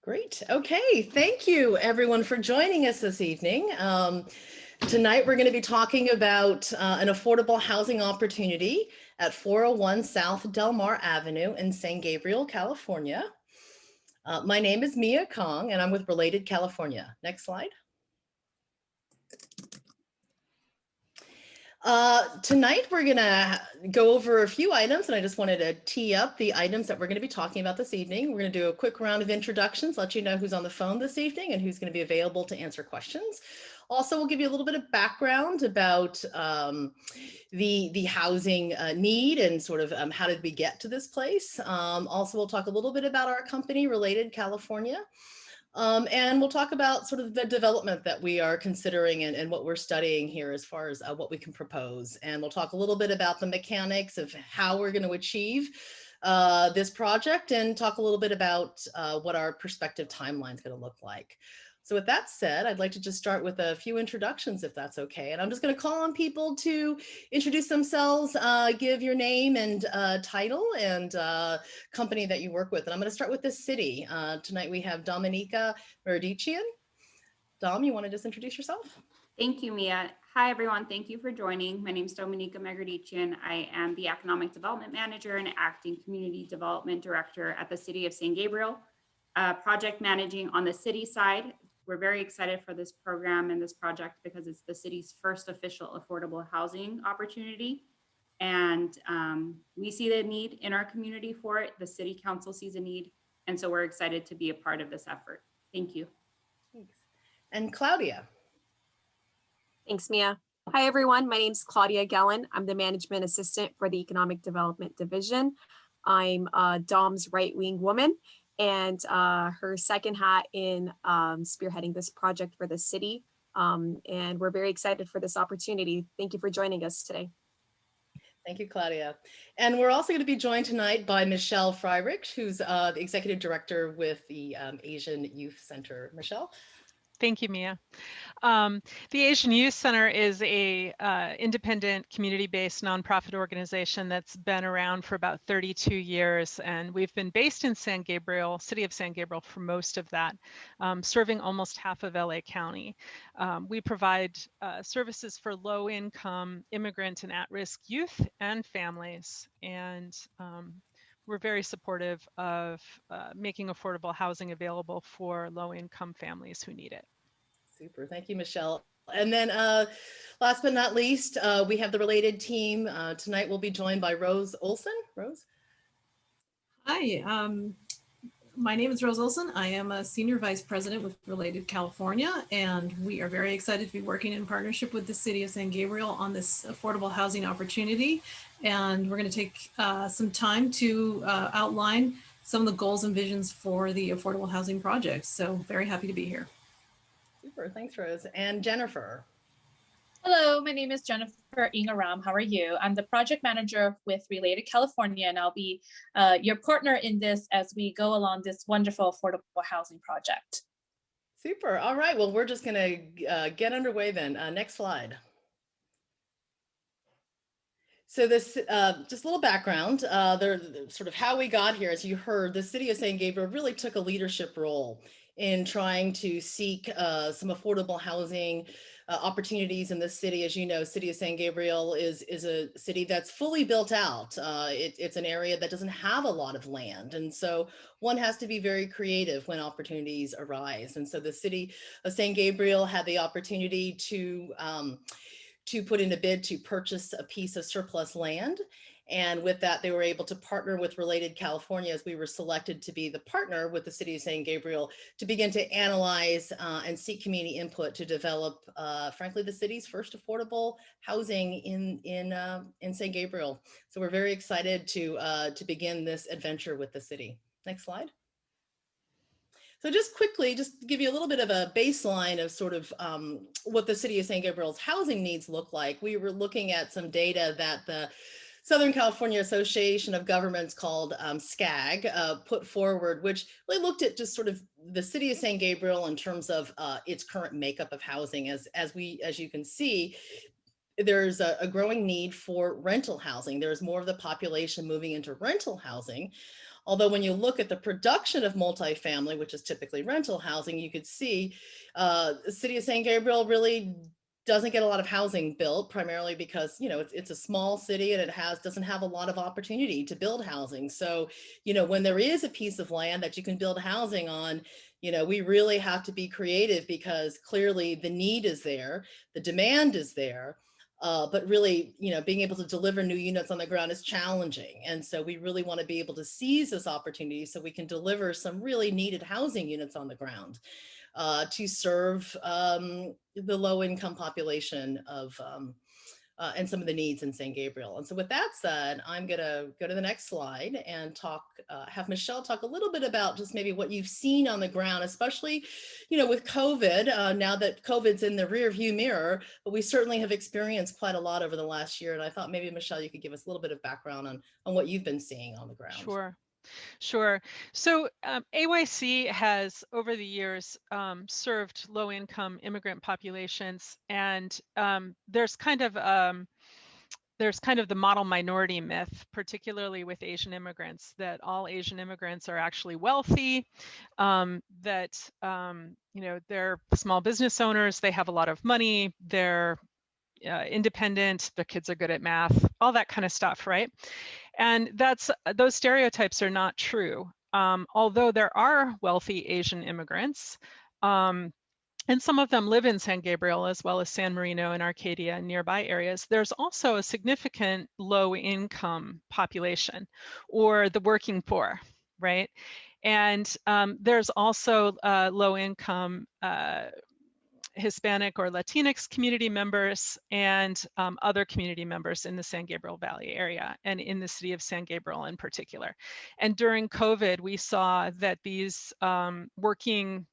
Great. Okay. Thank you, everyone, for joining us this evening. Tonight, we're going to be talking about an affordable housing opportunity at 401 South Del Mar Avenue in San Gabriel, California. My name is Mia Kong, and I'm with Related California. Next slide. Tonight, we're going to go over a few items, and I just wanted to tee up the items that we're going to be talking about this evening. We're going to do a quick round of introductions, let you know who's on the phone this evening and who's going to be available to answer questions. Also, we'll give you a little bit of background about the housing need and sort of how did we get to this place. Also, we'll talk a little bit about our company, Related California. And we'll talk about sort of the development that we are considering and what we're studying here as far as what we can propose. And we'll talk a little bit about the mechanics of how we're going to achieve this project and talk a little bit about what our prospective timeline is going to look like. So with that said, I'd like to just start with a few introductions, if that's okay. And I'm just going to call on people to introduce themselves, give your name and title and company that you work with. And I'm going to start with the city. Tonight we have Dominika Meredician. Dom, you want to just introduce yourself? Thank you, Mia. Hi, everyone. Thank you for joining. My name is Dominika Meredician. I am the Economic Development Manager and Acting Community Development Director at the City of San Gabriel, project managing on the city side. We're very excited for this program and this project because it's the city's first official affordable housing opportunity. And we see the need in our community for it. The city council sees a need. And so we're excited to be a part of this effort. Thank you. Thanks. And Claudia. Thanks, Mia. Hi, everyone. My name is Claudia Gellin. I'm the Management Assistant for the Economic Development Division. I'm Dom's right-wing woman and her second hat in spearheading this project for the city. And we're very excited for this opportunity. Thank you for joining us today. Thank you, Claudia. And we're also going to be joined tonight by Michelle Freirich, who's the Executive Director with the Asian Youth Center. Michelle? Thank you, Mia. The Asian Youth Center is a independent, community-based nonprofit organization that's been around for about 32 years, and we've been based in San Gabriel, city of San Gabriel, for most of that, serving almost half of LA County. We provide services for low-income, immigrant, and at-risk youth and families, and we're very supportive of making affordable housing available for low-income families who need it. Super, thank you, Michelle. And then last but not least, we have the Related team. Tonight we'll be joined by Rose Olson. Rose? Hi, my name is Rose Olson. I am a Senior Vice President with Related California, and we are very excited to be working in partnership with the City of San Gabriel on this affordable housing opportunity. And we're going to take some time to outline some of the goals and visions for the affordable housing project. So very happy to be here. Super, thanks, Rose. And Jennifer. Hello, my name is Jennifer Ingaram. How are you? I'm the project manager with Related California, and I'll be your partner in this as we go along this wonderful affordable housing project. Super. All right. Well, we're just going to get underway then. Next slide. So this, just a little background, sort of how we got here. As you heard, the City of San Gabriel really took a leadership role in trying to seek some affordable housing opportunities in the city. As you know, City of San Gabriel is a city that's fully built out. It's an area that doesn't have a lot of land. And so one has to be very creative when opportunities arise. And so the City of San Gabriel had the opportunity to put in a bid to purchase a piece of surplus land. And with that, they were able to partner with Related California, as we were selected to be the partner with the City of San Gabriel to begin to analyze and seek community input to develop, frankly, the city's first affordable housing in San Gabriel. So we're very excited to begin this adventure with the city. Next slide. So just quickly, just to give you a little bit of a baseline of sort of what the City of San Gabriel's housing needs look like. We were looking at some data that the Southern California Association of Governments, called SCAG, put forward, which really looked at just sort of the City of San Gabriel in terms of its current makeup of housing. As you can see, there's a growing need for rental housing. There's more of the population moving into rental housing. Although when you look at the production of multifamily, which is typically rental housing, you could see the city of San Gabriel really doesn't get a lot of housing built, primarily because, you know, it's a small city and doesn't have a lot of opportunity to build housing. So, you know, when there is a piece of land that you can build housing on, you know, we really have to be creative, because clearly the need is there, the demand is there. But really, you know, being able to deliver new units on the ground is challenging. And so we really want to be able to seize this opportunity so we can deliver some really needed housing units on the ground to serve the low income population of and some of the needs in San Gabriel. And so with that said, I'm gonna go to the next slide and have Michelle talk a little bit about just maybe what you've seen on the ground, especially, you know, with COVID, now that COVID's in the rear view mirror, but we certainly have experienced quite a lot over the last year. And I thought maybe Michelle, you could give us a little bit of background on what you've been seeing on the ground. Sure. Sure. So AYC has over the years served low-income immigrant populations, and there's kind of the model minority myth, particularly with Asian immigrants, that all Asian immigrants are actually wealthy, that you know, they're small business owners, they have a lot of money, they're independent, their kids are good at math, all that kind of stuff, right? And those stereotypes are not true. Although there are wealthy Asian immigrants, and some of them live in San Gabriel as well as San Marino and Arcadia and nearby areas, there's also a significant low-income population, or the working poor, right? And there's also low-income Hispanic or Latinx community members, and other community members in the San Gabriel Valley area and in the city of San Gabriel in particular. And during COVID, we saw that these working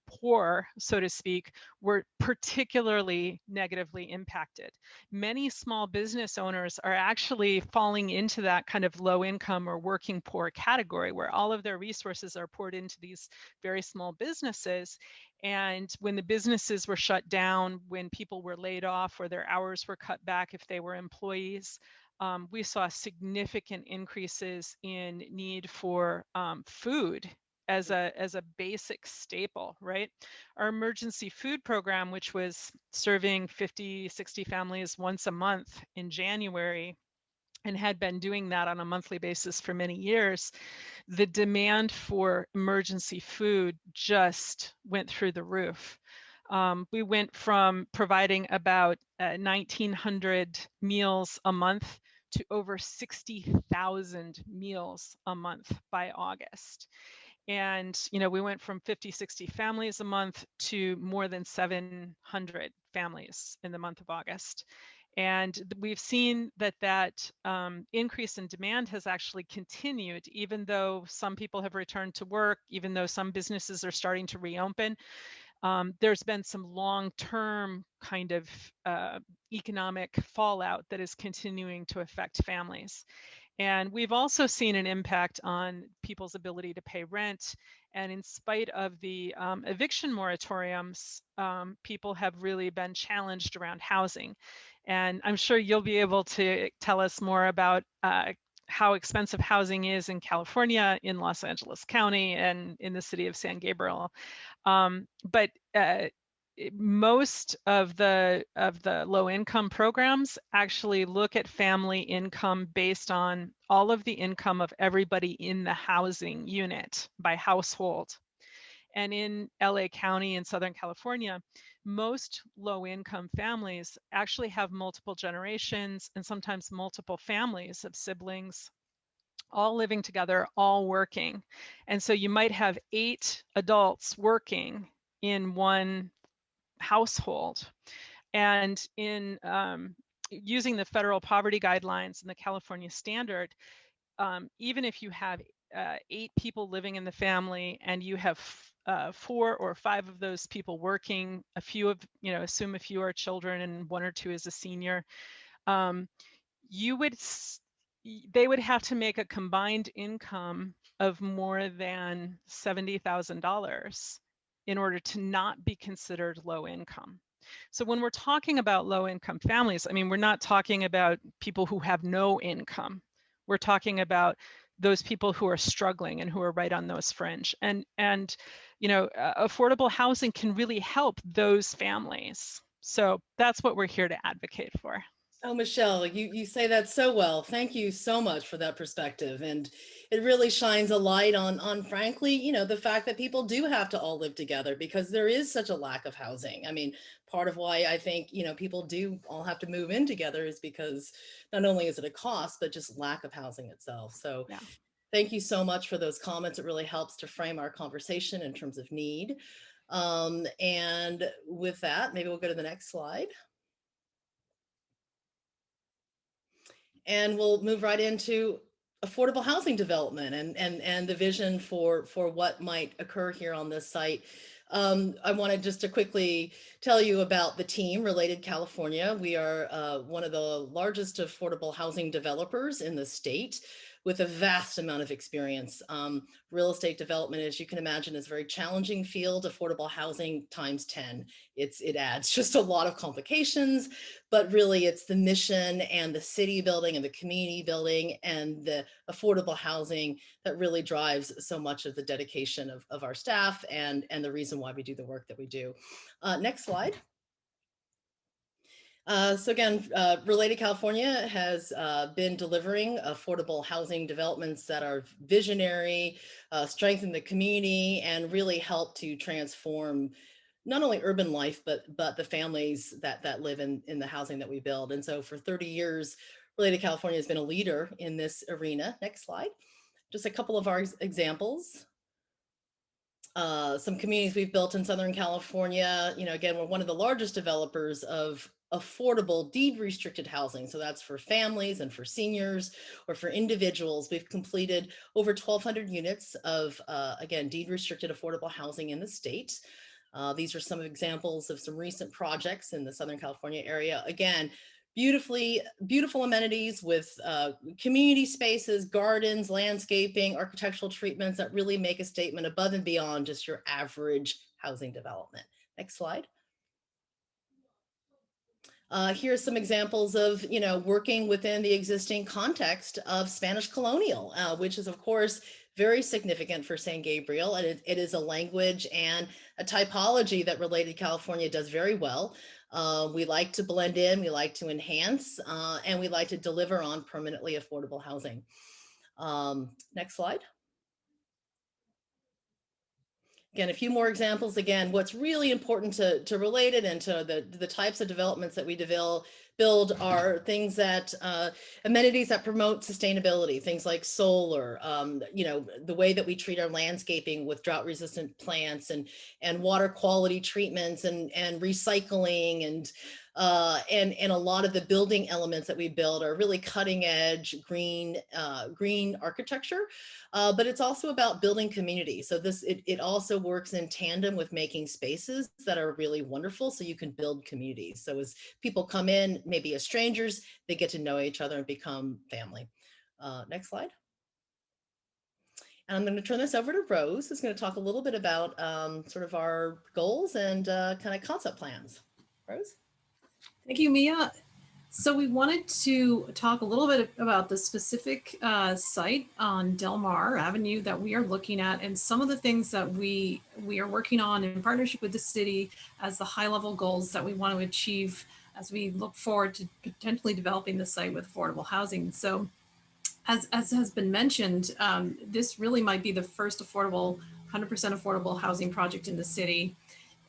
poor, so to speak, were particularly negatively impacted. Many small business owners are actually falling into that kind of low income or working poor category, where all of their resources are poured into these very small businesses. And when the businesses were shut down, when people were laid off or their hours were cut back if they were employees, we saw significant increases in need for food as a basic staple, right? Our emergency food program, which was serving 50, 60 families once a month in January, and had been doing that on a monthly basis for many years, the demand for emergency food just went through the roof. We went from providing about 1,900 meals a month to over 60,000 meals a month by August. And, you know, we went from 50, 60 families a month to more than 700 families in the month of August. And we've seen that increase in demand has actually continued, even though some people have returned to work, even though some businesses are starting to reopen. There's been some long-term kind of economic fallout that is continuing to affect families. And we've also seen an impact on people's ability to pay rent. And in spite of the eviction moratoriums, people have really been challenged around housing. And I'm sure you'll be able to tell us more about how expensive housing is in California, in Los Angeles County, and in the city of San Gabriel. But most of the low-income programs actually look at family income based on all of the income of everybody in the housing unit by household. And in LA County in Southern California, most low-income families actually have multiple generations and sometimes multiple families of siblings, all living together, all working. And so you might have 8 adults working in one household. And in using the federal poverty guidelines and the California standard, even if you have 8 people living in the family and you have 4 or 5 of those people working, a few of, you know, assume a few are children and 1 or 2 is a senior, they would have to make a combined income of more than $70,000 in order to not be considered low income. So when we're talking about low income families, I mean, we're not talking about people who have no income. We're talking about those people who are struggling and who are right on those fringe. And you know, affordable housing can really help those families. So that's what we're here to advocate for. Oh, Michelle, you say that so well. Thank you so much for that perspective. And it really shines a light on frankly, you know, the fact that people do have to all live together because there is such a lack of housing. I mean, part of why I think, you know, people do all have to move in together is because not only is it a cost, but just lack of housing itself. So Yeah. thank you so much for those comments. It really helps to frame our conversation in terms of need. And with that, maybe we'll go to the next slide. And we'll move right into affordable housing development and the vision for what might occur here on this site. I wanted just to quickly tell you about the team, Related California. We are one of the largest affordable housing developers in the state with a vast amount of experience. Real estate development, as you can imagine, is a very challenging field. Affordable housing times 10. It adds just a lot of complications, but really it's the mission and the city building and the community building and the affordable housing that really drives so much of the dedication of our staff and the reason why we do the work that we do. Next slide. So again, Related California has been delivering affordable housing developments that are visionary, strengthen the community, and really help to transform not only urban life, but the families that live in the housing that we build. And so for 30 years, Related California has been a leader in this arena. Next slide. Just a couple of our examples. Some communities we've built in Southern California. You know, again, we're one of the largest developers of affordable deed restricted housing. So that's for families and for seniors or for individuals. We've completed over 1,200 units of, again, deed restricted affordable housing in the state. These are some examples of some recent projects in the Southern California area. Again, beautiful amenities with community spaces, gardens, landscaping, architectural treatments that really make a statement above and beyond just your average housing development. Next slide. Here's some examples of, you know, working within the existing context of Spanish colonial, which is of course very significant for San Gabriel. And it is a language and a typology that Related California does very well. We like to blend in, we like to enhance, and we like to deliver on permanently affordable housing. Next slide. Again, a few more examples. Again, what's really important to Related and to the types of developments that we build are things that amenities that promote sustainability, things like solar, you know, the way that we treat our landscaping with drought resistant plants and water quality treatments and recycling and a lot of the building elements that we build are really cutting edge green architecture, but it's also about building community. So it also works in tandem with making spaces that are really wonderful so you can build communities. So as people come in, maybe as strangers, they get to know each other and become family. Next slide. And I'm going to turn this over to Rose, who's going to talk a little bit about sort of our goals and kind of concept plans. Rose? Thank you, Mia. So we wanted to talk a little bit about the specific site on Del Mar Avenue that we are looking at and some of the things that we are working on in partnership with the city as the high-level goals that we want to achieve as we look forward to potentially developing the site with affordable housing. So as has been mentioned, this really might be the first 100% affordable housing project in the city.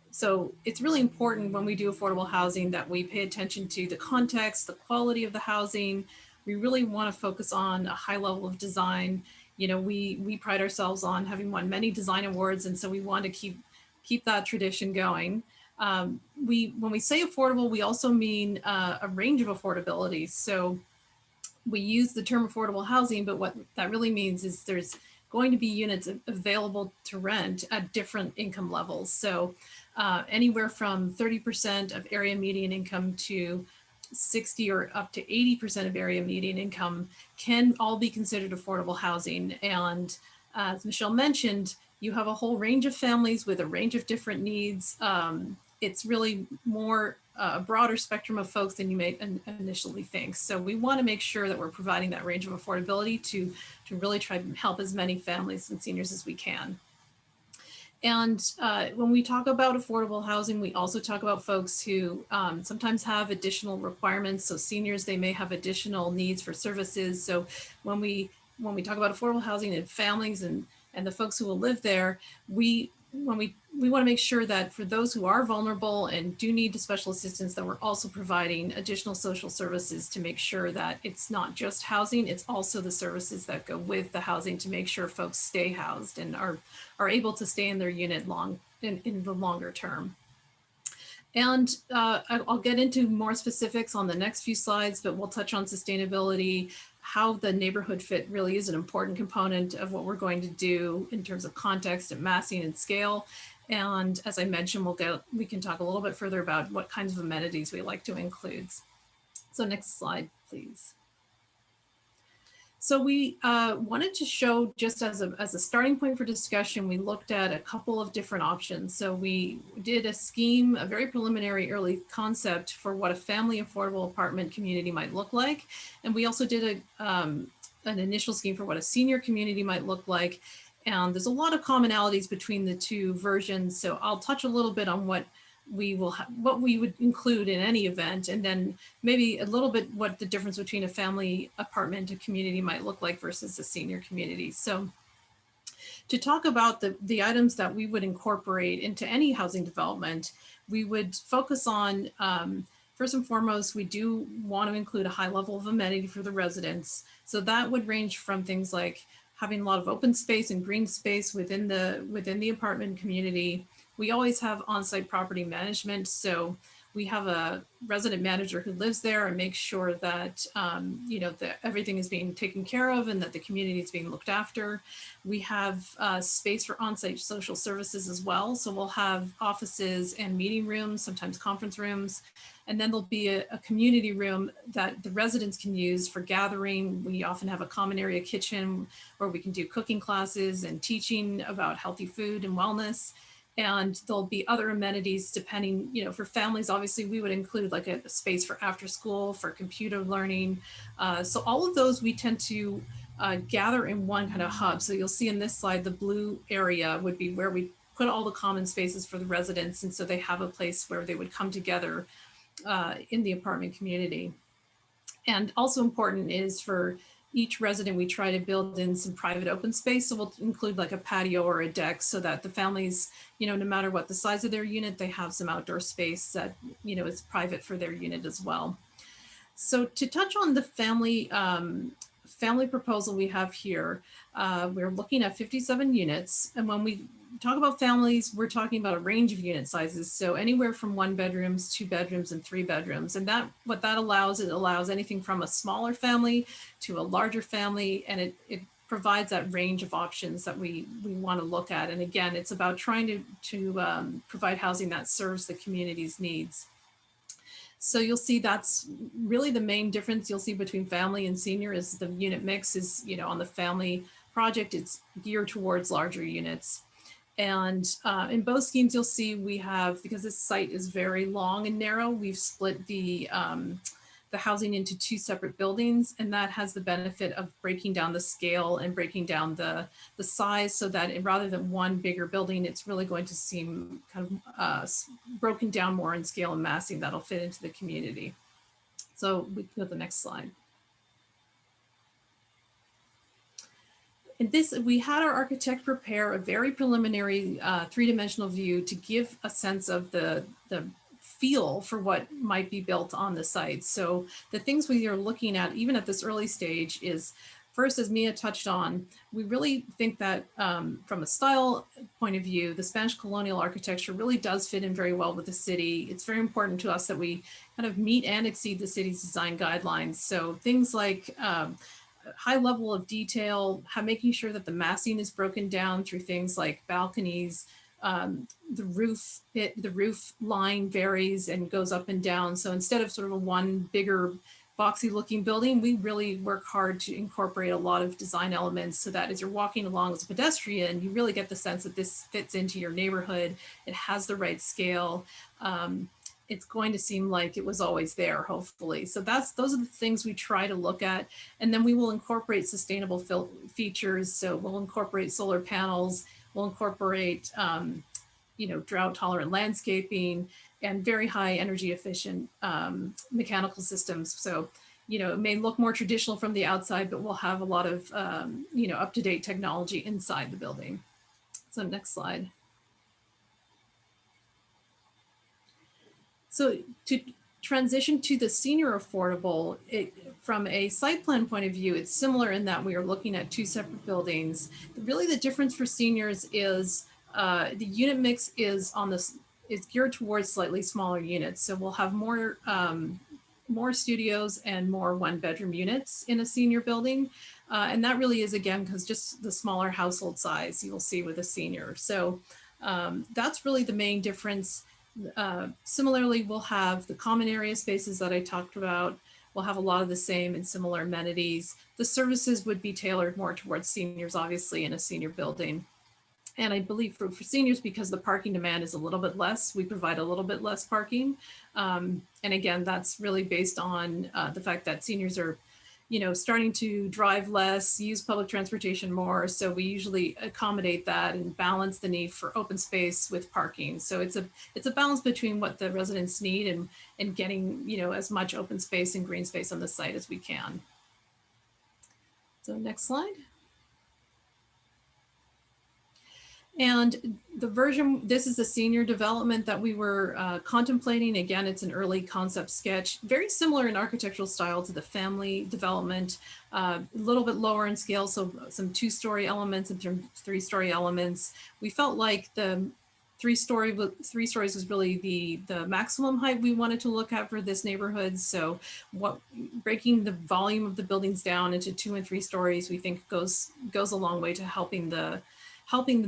So it's really important when we do affordable housing that we pay attention to the context, the quality of the housing. We really want to focus on a high level of design. You know, we pride ourselves on having won many design awards, and so we want to keep that tradition going. When we say affordable, we also mean a range of affordability. So we use the term affordable housing, but what that really means is there's going to be units available to rent at different income levels. So anywhere from 30% of area median income to 60 or up to 80% of area median income can all be considered affordable housing. And as Michelle mentioned, you have a whole range of families with a range of different needs. It's really more a broader spectrum of folks than you may initially think. So we want to make sure that we're providing that range of affordability to really try to help as many families and seniors as we can. And when we talk about affordable housing, we also talk about folks who sometimes have additional requirements. So seniors, they may have additional needs for services. So when we talk about affordable housing and families and the folks who will live there, we want to make sure that for those who are vulnerable and do need special assistance, that we're also providing additional social services to make sure that it's not just housing, it's also the services that go with the housing to make sure folks stay housed and are able to stay in their unit in the longer term. And I'll get into more specifics on the next few slides, but we'll touch on sustainability, how the neighborhood fit really is an important component of what we're going to do in terms of context and massing and scale. And as I mentioned, we can talk a little bit further about what kinds of amenities we like to include. So next slide, please. So we wanted to show, just as a starting point for discussion, we looked at a couple of different options. So we did a scheme, a very preliminary early concept for what a family affordable apartment community might look like. And we also did an initial scheme for what a senior community might look like. And there's a lot of commonalities between the two versions. So I'll touch a little bit on what we would include in any event, and then maybe a little bit what the difference between a family apartment community might look like versus a senior community. So to talk about the items that we would incorporate into any housing development, we would focus on, first and foremost, we do want to include a high level of amenity for the residents. So that would range from things like having a lot of open space and green space within the apartment community. We always have on-site property management. So we have a resident manager who lives there and makes sure that, that everything is being taken care of and that the community is being looked after. We have space for on-site social services as well. So we'll have offices and meeting rooms, sometimes conference rooms. And then there'll be a community room that the residents can use for gathering. We often have a common area kitchen where we can do cooking classes and teaching about healthy food and wellness. And there'll be other amenities depending, for families, obviously we would include like a space for after school, for computer learning. So all of those we tend to gather in one kind of hub. So you'll see in this slide, the blue area would be where we put all the common spaces for the residents. And so they have a place where they would come together in the apartment community. And also important is for each resident, we try to build in some private open space. So we'll include like a patio or a deck so that the families, no matter what the size of their unit, they have some outdoor space that, is private for their unit as well. So to touch on the family proposal we have here, we're looking at 57 units. And when we talk about families, we're talking about a range of unit sizes. So anywhere from 1 bedrooms, 2 bedrooms, and 3 bedrooms. And what that allows, it allows anything from a smaller family to a larger family. And it provides that range of options that we want to look at. And again, it's about trying to provide housing that serves the community's needs. So you'll see that's really the main difference you'll see between family and senior is the unit mix is, on the family project, it's geared towards larger units. And in both schemes, you'll see we have, because this site is very long and narrow, we've split the housing into 2 separate buildings, and that has the benefit of breaking down the scale and breaking down the size so that rather than one bigger building, it's really going to seem kind of broken down more in scale and massing that'll fit into the community. So we can go to the next slide. In this, we had our architect prepare a very preliminary 3-dimensional view to give a sense of the feel for what might be built on the site. So the things we are looking at, even at this early stage, is first, as Mia touched on, we really think that from a style point of view, the Spanish colonial architecture really does fit in very well with the city. It's very important to us that we kind of meet and exceed the city's design guidelines. So things like high level of detail, making sure that the massing is broken down through things like balconies. The roof line varies and goes up and down. So instead of sort of one bigger boxy looking building, we really work hard to incorporate a lot of design elements so that as you're walking along as a pedestrian, you really get the sense that this fits into your neighborhood. It has the right scale. it's going to seem like it was always there, hopefully. So those are the things we try to look at. And then we will incorporate sustainable features. So we'll incorporate solar panels, we'll incorporate, drought tolerant landscaping and very high energy efficient mechanical systems. So, it may look more traditional from the outside, but we'll have a lot of, up-to-date technology inside the building. So next slide. So to transition to the senior affordable, from a site plan point of view, it's similar in that we are looking at two separate buildings. Really the difference for seniors is the unit mix is geared towards slightly smaller units. So we'll have more studios and more one-bedroom units in a senior building. And that really is, again, because just the smaller household size you will see with a senior. So that's really the main difference. Similarly, we'll have the common area spaces that I talked about. We'll have a lot of the same and similar amenities. The services would be tailored more towards seniors, obviously, in a senior building. And I believe for seniors, because the parking demand is a little bit less, we provide a little bit less parking. And again, that's really based on the fact that seniors are, starting to drive less, use public transportation more. So we usually accommodate that and balance the need for open space with parking. So it's a balance between what the residents need and getting, as much open space and green space on the site as we can. So next slide. And this is a senior development that we were contemplating. Again, it's an early concept sketch, very similar in architectural style to the family development, a little bit lower in scale. So some 2-story elements and 3-story elements. We felt like the 3 stories was really the maximum height we wanted to look at for this neighborhood. So breaking the volume of the buildings down into 2 and 3 stories, we think goes a long way to helping the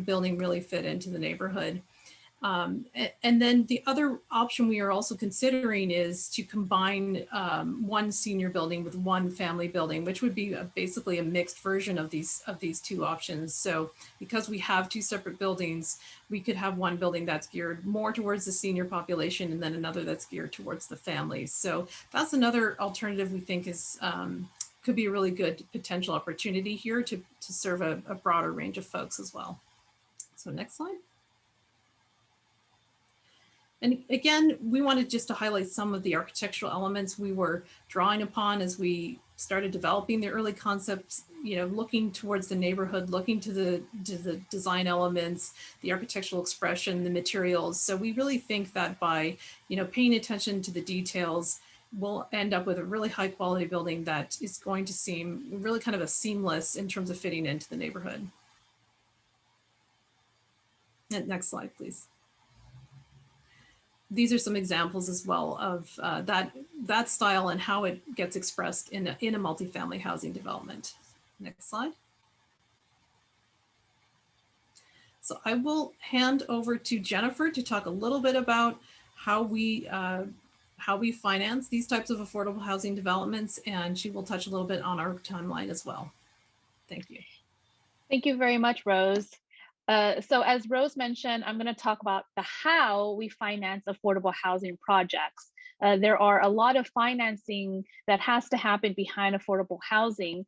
building really fit into the neighborhood. And then the other option we are also considering is to combine one senior building with one family building, which would be basically a mixed version of these 2 options. So because we have 2 separate buildings, we could have one building that's geared more towards the senior population and then another that's geared towards the families. So that's another alternative we think is could be a really good potential opportunity here to serve a broader range of folks as well. So next slide. And again, we wanted just to highlight some of the architectural elements we were drawing upon as we started developing the early concepts, looking towards the neighborhood, looking to the design elements, the architectural expression, the materials. So we really think that by, paying attention to the details, we'll end up with a really high quality building that is going to seem really kind of a seamless in terms of fitting into the neighborhood. And next slide, please. These are some examples as well of that style and how it gets expressed in a multifamily housing development. Next slide. So I will hand over to Jennifer to talk a little bit about how we finance these types of affordable housing developments, and she will touch a little bit on our timeline as well. Thank you. Thank you very much, Rose. So as Rose mentioned, I'm going to talk about the how we finance affordable housing projects. There are a lot of financing that has to happen behind affordable housing,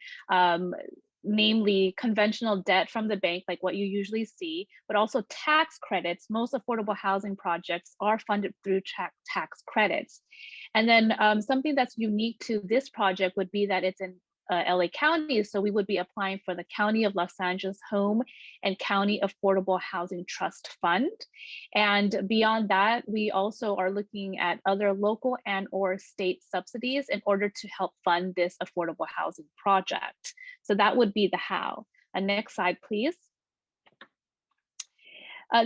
namely conventional debt from the bank, like what you usually see, but also tax credits. Most affordable housing projects are funded through tax credits. And then something that's unique to this project would be that it's in LA County, so we would be applying for the County of Los Angeles Home and County Affordable Housing Trust Fund. And beyond that, we also are looking at other local and/or state subsidies in order to help fund this affordable housing project. So that would be the how. Next slide, please.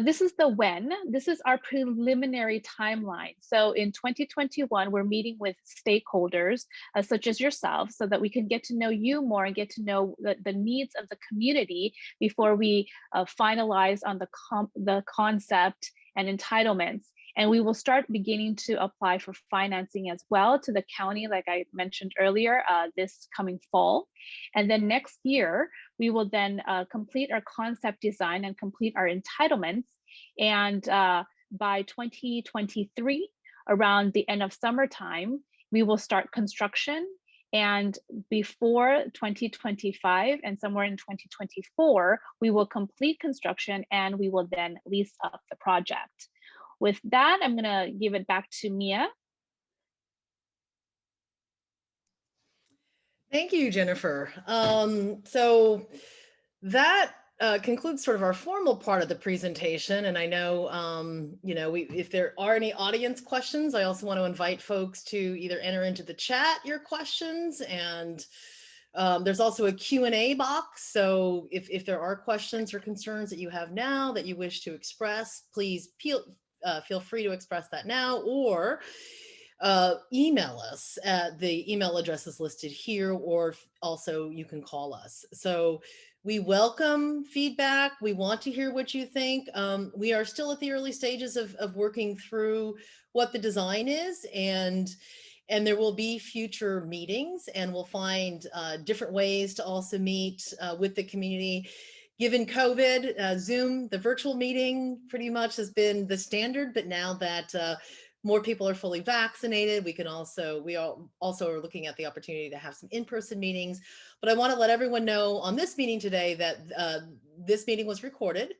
This is the when. This is our preliminary timeline. So in 2021, we're meeting with stakeholders such as yourself so that we can get to know you more and get to know the needs of the community before we finalize on the concept and entitlements. And we will start beginning to apply for financing as well to the county, like I mentioned earlier, this coming fall. And then next year, we will then complete our concept design and complete our entitlements. And by 2023, around the end of summertime, we will start construction. And before 2025 and somewhere in 2024, we will complete construction and we will then lease up the project. With that, I'm gonna give it back to Mia. Thank you, Jennifer. So that concludes sort of our formal part of the presentation. And I know, if there are any audience questions, I also want to invite folks to either enter into the chat your questions, and there's also a Q&A box. So if there are questions or concerns that you have now that you wish to express, please feel free to express that now, or email us at the email addresses listed here, or also you can call us. So we welcome feedback. We want to hear what you think. We are still at the early stages of working through what the design is, and there will be future meetings, and we'll find different ways to also meet with the community. Given COVID, Zoom, the virtual meeting pretty much has been the standard, but now that more people are fully vaccinated, we also are looking at the opportunity to have some in-person meetings. But I want to let everyone know on this meeting today that this meeting was recorded,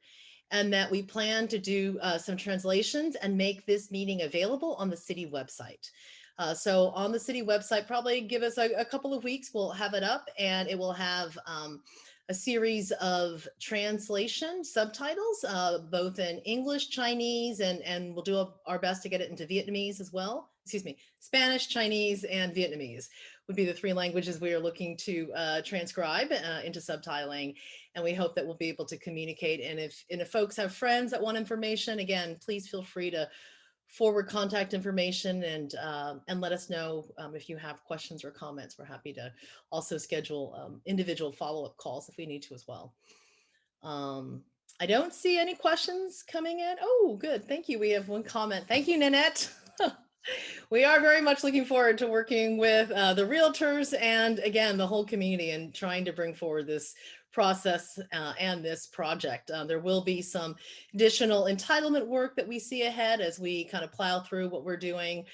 and that we plan to do some translations and make this meeting available on the city website. So on the city website, probably give us a couple of weeks, we'll have it up, and it will have a series of translation subtitles, both in English, Chinese, and we'll do our best to get it into Vietnamese as well. Excuse me, Spanish, Chinese, and Vietnamese would be the 3 languages we are looking to transcribe into subtitling. And we hope that we'll be able to communicate. And if folks have friends that want information, again, please feel free to forward contact information and let us know if you have questions or comments. We're happy to also schedule individual follow-up calls if we need to as well. I don't see any questions coming in. Oh, good. Thank you. We have one comment. Thank you, Nanette. We are very much looking forward to working with the realtors and, again, the whole community and trying to bring forward this process and this project. There will be some additional entitlement work that we see ahead as we kind of plow through what we're doing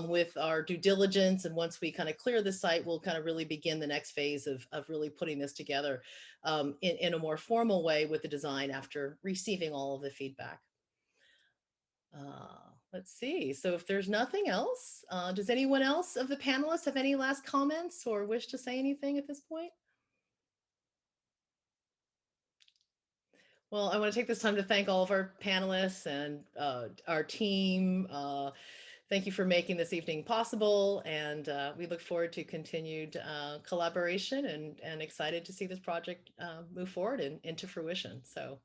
with our due diligence. And once we kind of clear the site, we'll kind of really begin the next phase of really putting this together in a more formal way with the design after receiving all of the feedback. Let's see. So if there's nothing else, does anyone else of the panelists have any last comments or wish to say anything at this point? Well, I want to take this time to thank all of our panelists and our team. Thank you for making this evening possible. And we look forward to continued collaboration and excited to see this project move forward and into fruition. So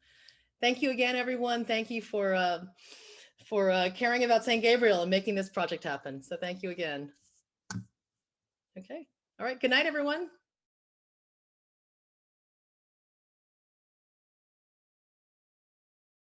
thank you again, everyone. Thank you for caring about St. Gabriel and making this project happen. So thank you again. Okay. All right. Good night, everyone.